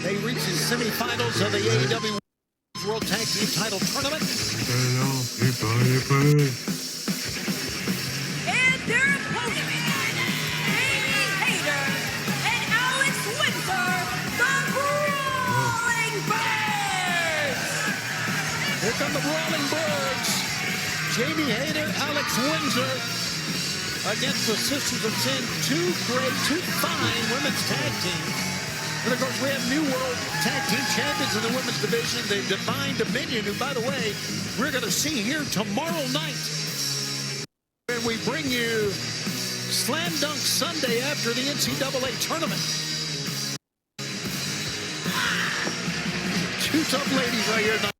They reach the semifinals of the AEW World Tag Team Title Tournament. And their opponents, Jamie Hayter and Alex Windsor, the Brawling Birds. Here come the Brawling Birds. Jamie Hayter, Alex Windsor against the Sisters of Sin, two fine women's tag teams. And of course, we have new world tag team champions in the women's division, the Divine Dominion, who, by the way, we're going to see here tomorrow night. And we bring you Slam Dunk Sunday after the NCAA tournament. Two tough ladies right here.